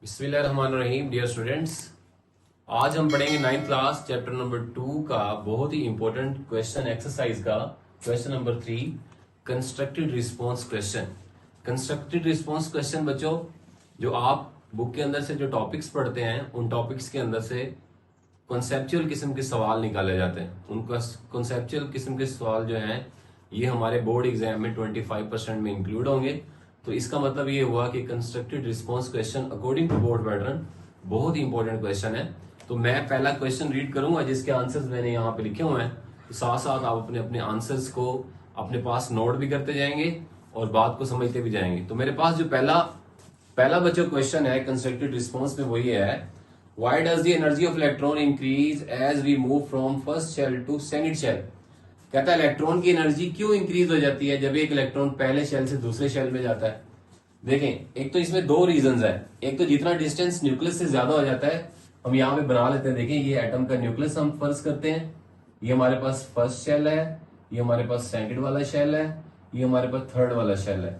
बिस्मिल्लाहिर्रहमानिर्रहीम। Dear students, आज हम पढ़ेंगे 9th क्लास चैप्टर नंबर 2 का बहुत ही इंपॉर्टेंट क्वेश्चन एक्सरसाइज का question number 3, constructed response question. Constructed response question बच्चों, जो आप बुक के अंदर से जो टॉपिक्स पढ़ते हैं उन टॉपिक्स के अंदर से कॉन्सेप्चुअल किस्म के सवाल निकाले जाते हैं। उनका कॉन्सेप्चुअल किस्म के सवाल जो हैं ये हमारे बोर्ड एग्जाम में 25% में इंक्लूड होंगे। तो इसका मतलब ये हुआ कि constructed response question according to board pattern बहुत ही इंपॉर्टेंट क्वेश्चन है। तो मैं पहला क्वेश्चन रीड करूंगा जिसके आंसर्स मैंने यहाँ पे लिखे हुए हैं। तो साथ साथ आप अपने अपने आंसर्स को अपने पास नोट भी करते जाएंगे और बात को समझते भी जाएंगे। तो मेरे पास जो पहला बच्चों क्वेश्चन है कंस्ट्रक्टेड रिस्पॉन्स में वो ये है, why does the energy of electron increase as we move from first shell to second shell. कहता है इलेक्ट्रॉन की एनर्जी क्यों इंक्रीज हो जाती है जब एक इलेक्ट्रॉन पहले शेल से दूसरे शेल में जाता है। देखें, एक तो इसमें दो रीजंस है। एक तो जितना डिस्टेंस न्यूक्लियस से ज्यादा हो जाता है, हम यहाँ पे बना लेते हैं। देखें, ये एटम का न्यूक्लियस हम फर्ज करते हैं, ये हमारे पास फर्स्ट शेल है, ये हमारे पास सेकंड वाला शेल है, ये हमारे पास थर्ड वाला शेल है।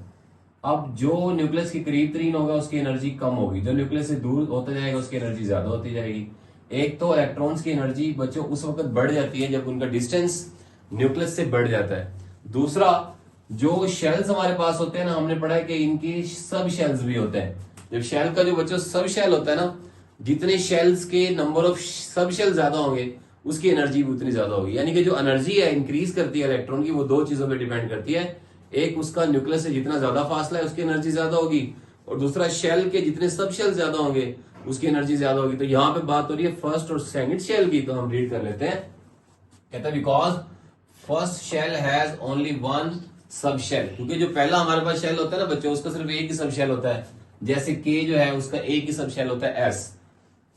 अब जो न्यूक्लियस के करीब तरीन होगा उसकी एनर्जी कम होगी, जो न्यूक्लियस से दूर होता जाएगा उसकी एनर्जी ज्यादा होती जाएगी। एक तो इलेक्ट्रॉन्स की एनर्जी बच्चों उस वक्त बढ़ जाती है जब उनका डिस्टेंस न्यूक्लियस से बढ़ जाता है। दूसरा, जो शेल्स हमारे पास होते हैं ना, हमने पढ़ा है कि इनकी सब शेल्स भी होते हैं। जब शेल का जो बच्चों सब शेल होता है ना, जितने शेल्स के नंबर ऑफ सब शेल ज्यादा होंगे उसकी एनर्जी भी उतनी ज्यादा होगी। यानी कि जो एनर्जी है इंक्रीज करती है इलेक्ट्रॉन की, वो दो चीजों पर डिपेंड करती है। एक, उसका न्यूक्लियस से जितना ज्यादा फासला है उसकी एनर्जी ज्यादा होगी, और दूसरा शेल के जितने सब शेल ज्यादा होंगे उसकी एनर्जी ज्यादा होगी। तो यहाँ पे बात हो रही है फर्स्ट और सेकंड शेल की, तो हम रीड कर लेते हैं। कहता है because first shell has only one sub shell, क्योंकि जो पहला हमारे पास शेल होता है ना बच्चों, उसका सिर्फ एक ही सब शेल होता है। जैसे के जो है उसका एक ही सब शेल होता है s,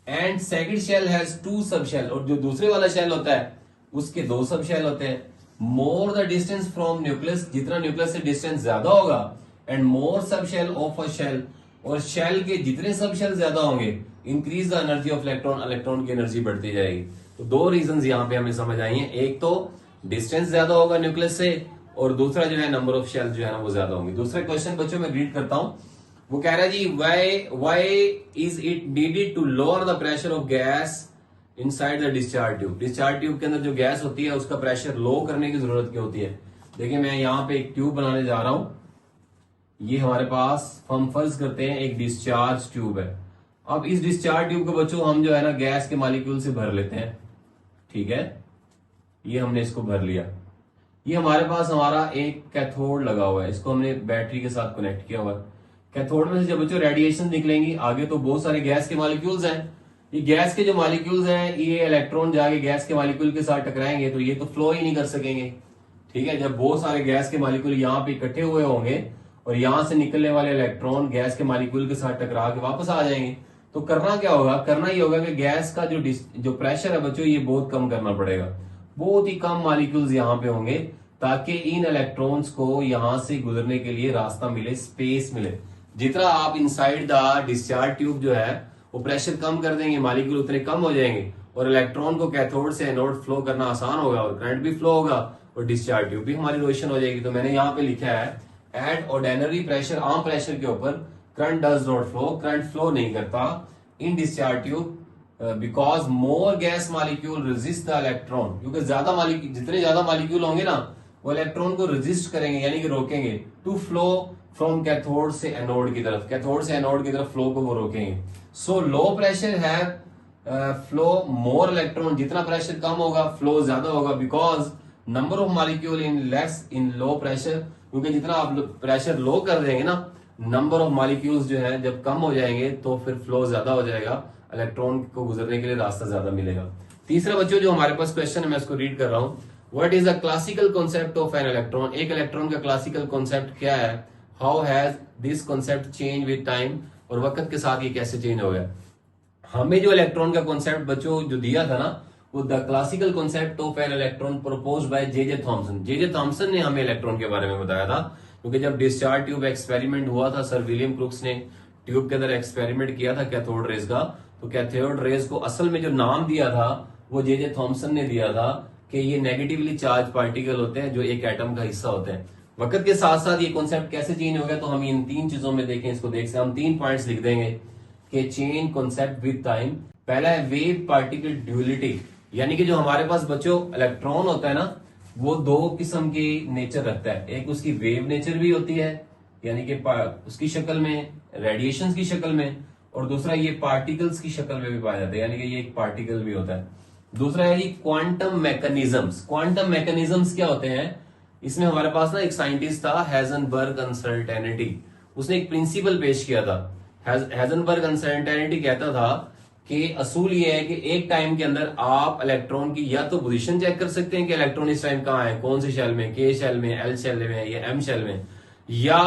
and second shell has two sub shell, और जो दूसरे वाला शेल होता है उसके दो सब शेल होते हैं। More the distance from nucleus, जितना न्यूक्लियस से डिस्टेंस ज्यादा होगा, and more sub shell of a shell, और शेल के जितने सब शेल ज्यादा होंगे, increase the energy of electron, electron की एनर्जी बढ़ती जाएगी। तो दो रीजंस यहाँ पे हमें समझ आई हैं। एक तो डिस्टेंस ज्यादा होगा न्यूक्लियस से, और दूसरा जो है नंबर ऑफ शेल जो है ना वो ज्यादा होंगे। दूसरा क्वेश्चन बच्चों मैं रीड करता हूं। वो कह रहा है जी, why is it needed to lower the pressure of gas inside the discharge tube. Discharge tube के अंदर जो गैस होती है उसका प्रेशर लो करने की जरूरत क्या होती है। देखिए, मैं यहाँ पे एक ट्यूब बनाने जा रहा हूं। ये हमारे पास हम फर्ज करते हैं एक डिस्चार्ज ट्यूब है। अब इस डिस्चार्ज ट्यूब को बच्चों हम जो है ना गैस के मॉलिक्यूल से भर लेते हैं। ठीक है, ये हमने इसको भर लिया। ये हमारे पास हमारा एक कैथोड लगा हुआ है, इसको हमने बैटरी के साथ कनेक्ट किया हुआ है। कैथोड में से जब बच्चों रेडिएशन निकलेंगी, आगे तो बहुत सारे गैस के मॉलिक्यूल्स हैं। ये गैस के जो मॉलिक्यूल्स हैं, ये इलेक्ट्रॉन जाके गैस के मॉलिक्यूल के साथ टकराएंगे तो ये तो फ्लो ही नहीं कर सकेंगे। ठीक है, जब बहुत सारे गैस के मॉलिक्यूल यहाँ पे इकट्ठे हुए होंगे और यहाँ से निकलने वाले इलेक्ट्रॉन गैस के मॉलिक्यूल के साथ टकरा के वापस आ जाएंगे, तो करना क्या होगा, करना ये होगा कि गैस का जो प्रेशर है बच्चों ये बहुत कम करना पड़ेगा। बहुत ही कम मॉलिक्यूल्स यहाँ पे होंगे ताकि इन इलेक्ट्रॉन्स को यहां से गुजरने के लिए रास्ता मिले, स्पेस मिले। जितना आप इनसाइड द डिस्चार्ज ट्यूब जो है वो प्रेशर कम कर देंगे, मॉलिक्यूल उतने कम हो जाएंगे और इलेक्ट्रॉन को कैथोड से एनोड फ्लो करना आसान होगा और करंट भी फ्लो होगा और डिस्चार्ज ट्यूब भी हमारी रोशन हो जाएगी। तो मैंने यहाँ पे लिखा है, एट ऑर्डिनरी प्रेशर, आम प्रेशर के ऊपर current does not flow, current flow नहीं करता इन discharge tube because more gas molecule resist the electron, क्योंकि जितने ज्यादा मॉलिक्यूल होंगे ना वो इलेक्ट्रॉन को रेजिस्ट करेंगे, यानी कि रोकेंगे, टू फ्लो फ्रॉम कैथोड से एनोड की तरफ, कैथोड से एनोड की तरफ फ्लो को वो रोकेंगे। सो लो प्रेशर है फ्लो मोर इलेक्ट्रॉन, जितना प्रेशर कम होगा फ्लो ज्यादा होगा, because number of molecule in less in low pressure, क्योंकि जितना आप प्रेशर लो कर देंगे ना, नंबर ऑफ मॉलिक्यूल्स जो है जब कम हो जाएंगे तो फिर फ्लो ज्यादा हो जाएगा, इलेक्ट्रॉन को गुजरने के लिए रास्ता ज्यादा मिलेगा। तीसरा बच्चों जो हमारे पास क्वेश्चन है मैं इसको रीड कर रहा हूं। What is the classical concept of an electron? एक इलेक्ट्रॉन का क्लासिकल कॉन्सेप्ट क्या है? How has this concept changed with time? और वक्त के साथ ये कैसे चेंज हो गया? हमें जो इलेक्ट्रॉन का कॉन्सेप्ट बच्चों जो दिया था ना, वो the classical concept of an electron proposed by J Thomson. J Thomson ने हमें इलेक्ट्रॉन के बारे में बताया था, क्योंकि जब डिस्चार्ज ट्यूब एक्सपेरिमेंट हुआ था, सर विलियम क्रुक्स ने ट्यूब के अंदर एक्सपेरिमेंट किया था कैथोड रेज का, तो कैथोड रेज को असल में जो नाम दिया था वो जे थॉमसन ने दिया था कि ये नेगेटिवली चार्ज पार्टिकल होते हैं जो एक एटम का हिस्सा होते हैं। वक्त के साथ साथ ये कॉन्सेप्ट कैसे चेंज हो गया, तो हम इन तीन चीजों में देखें, इसको देख से हम 3 पॉइंट्स लिख देंगे। के चेन कॉन्सेप्ट विद टाइम। पहला है वेव पार्टिकल ड्यूअलिटी, यानी कि जो हमारे पास बच्चों इलेक्ट्रॉन होता है ना, वो दो किस्म की नेचर रखता है। एक उसकी वेव नेचर भी होती है, यानी कि उसकी शक्ल में, रेडिएशंस की शक्ल में, और दूसरा ये पार्टिकल्स की शक्ल में भी पाया जाता है, यानी कि ये एक पार्टिकल भी होता है। दूसरा है ये क्वांटम मैकेनिज्म्स। क्वांटम मैकेनिज्म्स क्या होते हैं? इसमें हमारे पास ना एक साइंटिस्ट था, हेजनबर्ग अनसर्टेनिटी, उसने एक प्रिंसिपल पेश किया था। हेजनबर्ग अनसर्टेनिटी कहता था कि असूल ये है कि एक टाइम के अंदर आप इलेक्ट्रॉन की या तो पोजीशन चेक कर सकते हैं कि इलेक्ट्रॉन इस टाइम कहाँ है, कौन से शेल में, के शेल में, एल शेल में या एम शेल में, या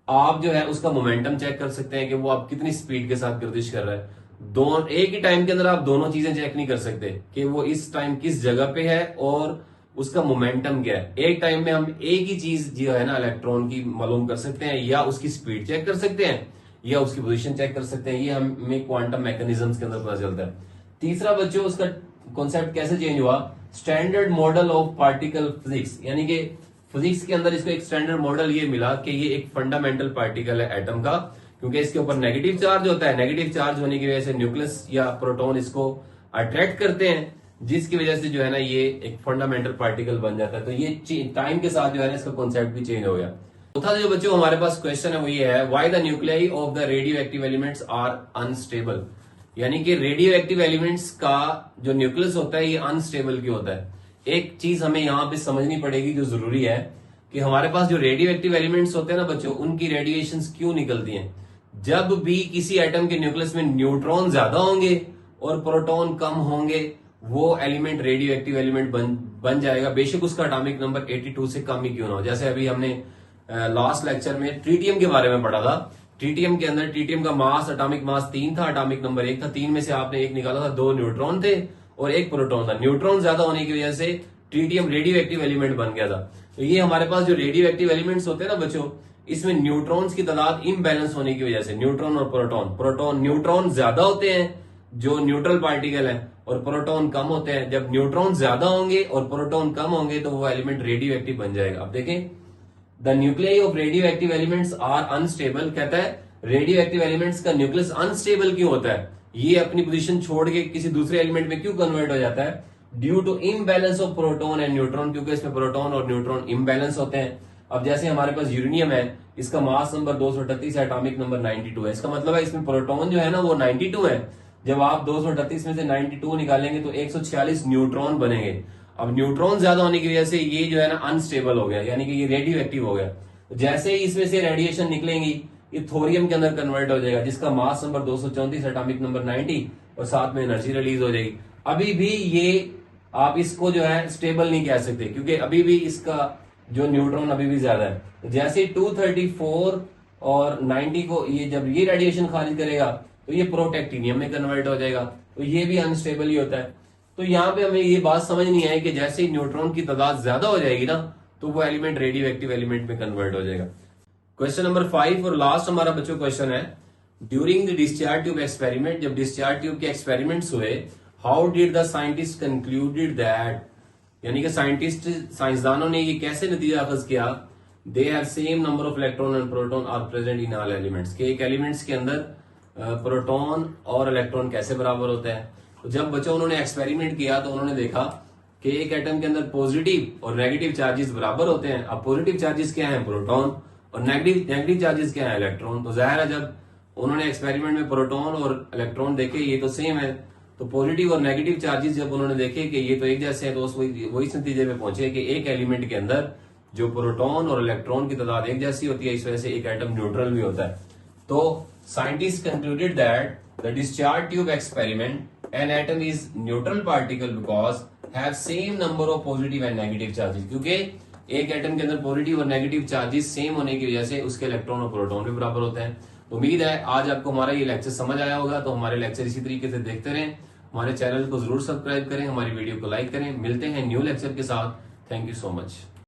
आप जो है उसका मोमेंटम चेक कर सकते हैं कि वो आप कितनी स्पीड के साथ गर्दिश कर रहा है। दोनों एक ही टाइम के अंदर आप दोनों चीजें चेक नहीं कर सकते कि वो इस टाइम किस जगह पे है और उसका मोमेंटम क्या है। एक टाइम में हम एक ही चीज जो है ना इलेक्ट्रॉन की मालूम कर सकते हैं, या उसकी स्पीड चेक कर सकते हैं या उसकी पोजीशन चेक कर सकते हैं। ये हमें क्वांटम मैकेनिज्म्स के अंदर पता चलता है। तीसरा बच्चों उसका कॉन्सेप्ट कैसे चेंज हुआ? Standard model of particle physics, यानी कि फिजिक्स के अंदर इसको एक स्टैंडर्ड मॉडल ये मिला कि ये एक फंडामेंटल पार्टिकल है एटम का, क्योंकि इसके ऊपर नेगेटिव चार्ज होता है। नेगेटिव चार्ज होने की वजह से न्यूक्लियस या प्रोटॉन इसको अट्रैक्ट करते हैं, जिसकी वजह से जो है ना ये एक फंडामेंटल पार्टिकल बन जाता है। तो ये टाइम के साथ जो है ना इसका कॉन्सेप्ट भी चेंज हो गया। चौथा जो बच्चों हमारे पास क्वेश्चन है वो ये है, why the nuclei of the radioactive elements are unstable, यानी कि रेडियो एक्टिव एलिमेंट्स का जो न्यूक्लियस होता है ये अनस्टेबल क्यों होता है। एक चीज हमें यहाँ पे समझनी पड़ेगी जो जरूरी है कि हमारे पास जो रेडियो एक्टिव एलिमेंट्स होते हैं ना बच्चों, उनकी रेडिएशंस क्यों निकलती हैं। जब भी किसी एटम के न्यूक्लियस में न्यूट्रॉन ज्यादा होंगे और प्रोटॉन कम होंगे, वो एलिमेंट रेडियो एक्टिव एलिमेंट बन जाएगा, बेशक उसका एटॉमिक नंबर 82 से कम ही क्यों ना हो। जैसे अभी हमने लास्ट लेक्चर में ट्रीटियम के बारे में पढ़ा था। ट्रीटियम के अंदर ट्रीटियम का मास, एटॉमिक मास 3 था, एटॉमिक नंबर 1 था। 3 में से आपने एक निकाला था, 2 न्यूट्रॉन थे और 1 प्रोटॉन था। न्यूट्रॉन ज्यादा होने की वजह से ट्रीटियम रेडियो एक्टिव एलिमेंट बन गया था। तो ये हमारे पास जो रेडियो एक्टिव एलिमेंट्स होते हैं ना बच्चों, इसमें न्यूट्रॉन्स की तादाद इम्बैलेंस होने की वजह से, न्यूट्रॉन और प्रोटॉन न्यूट्रॉन ज्यादा होते हैं जो न्यूट्रल पार्टिकल है, और प्रोटॉन कम होते हैं। जब न्यूट्रॉन ज्यादा होंगे और प्रोटॉन कम होंगे तो वो एलिमेंट रेडियो एक्टिव बन जाएगा। अब देखें, the nuclei of radioactive elements are unstable, कहता है रेडियो एक्टिव एलिमेंट्स का न्यूक्लियस अनस्टेबल क्यों होता है, ये अपनी पोजीशन छोड़ के किसी दूसरे एलिमेंट में क्यों कन्वर्ट हो जाता है? Due to imbalance of proton and neutron, क्योंकि इसमें प्रोटॉन और न्यूट्रॉन इम्बैलेंस होते हैं। अब जैसे हमारे पास यूरेनियम है, इसका मास नंबर 238 है, एटॉमिक नंबर 92 है। इसका मतलब है इसमें प्रोटॉन जो है ना वो 92 है। जब आप 238 में से 92 निकालेंगे तो 146 न्यूट्रॉन बनेंगे। अब न्यूट्रॉन ज्यादा होने की वजह से ये जो है ना अनस्टेबल हो गया, यानी कि ये रेडियो एक्टिव हो गया। जैसे ही इसमें से रेडिएशन निकलेंगी ये थोरियम के अंदर कन्वर्ट हो जाएगा, जिसका मास नंबर 234, एटॉमिक नंबर 90, और साथ में एनर्जी रिलीज हो जाएगी। अभी भी ये आप इसको जो है स्टेबल नहीं कह सकते, क्योंकि अभी भी इसका जो न्यूट्रॉन अभी भी ज्यादा है। तो जैसे 234 और 90 को ये जब ये रेडिएशन खारिज करेगा तो ये प्रोटेक्टिनियम में कन्वर्ट हो जाएगा, तो ये भी अनस्टेबल ही होता है। तो यहाँ पे हमें ये बात समझनी है कि जैसे ही न्यूट्रॉन की तादाद ज्यादा हो जाएगी ना तो वो एलिमेंट रेडियो एक्टिव एलिमेंट में कन्वर्ट हो जाएगा। क्वेश्चन नंबर 5 और लास्ट हमारा बच्चों क्वेश्चन है, during the discharge tube experiment, जब डिस्चार्ज ट्यूब के एक्सपेरिमेंट्स हुए, how did the scientist concluded that, यानी कि साइंसदानों ने ये कैसे नतीजा अखज किया, they have same number of electron and proton are present in all elements, के एक एलिमेंट्स के अंदर प्रोटॉन और इलेक्ट्रॉन कैसे बराबर होते हैं। तो जब बच्चों उन्होंने एक्सपेरिमेंट किया तो उन्होंने देखा कि एक एटम के अंदर पॉजिटिव और नेगेटिव चार्जेस बराबर होते हैं। अब पॉजिटिव चार्जेस क्या है, प्रोटॉन, और नेगेटिव चार्जेस क्या है, इलेक्ट्रॉन। तो जाहिर है जब उन्होंने एक्सपेरिमेंट में प्रोटॉन और इलेक्ट्रॉन देखे ये तो सेम है, तो पॉजिटिव और नेगेटिव चार्जेस जब उन्होंने देखे कि ये तो एक जैसे हैं, तो वही नतीजे पे पहुंचे कि एक एलिमेंट के अंदर जो प्रोटॉन और इलेक्ट्रॉन की तादाद एक जैसी होती है, इस वजह से एक एटम न्यूट्रल भी होता है। तो scientist concluded that the discharge tube experiment an atom is neutral particle because have same number of positive and negative charges, क्योंकि एक एटम के अंदर पॉजिटिव और नेगेटिव चार्जेस सेम होने की वजह से उसके इलेक्ट्रॉन और प्रोटॉन भी बराबर होते हैं। उम्मीद है आज आपको हमारा ये लेक्चर समझ आया होगा। तो हमारे लेक्चर इसी तरीके से देखते रहें, हमारे चैनल को जरूर सब्सक्राइब करें, हमारी वीडियो को लाइक करें। मिलते हैं न्यू लेक्चर के साथ। Thank you so much.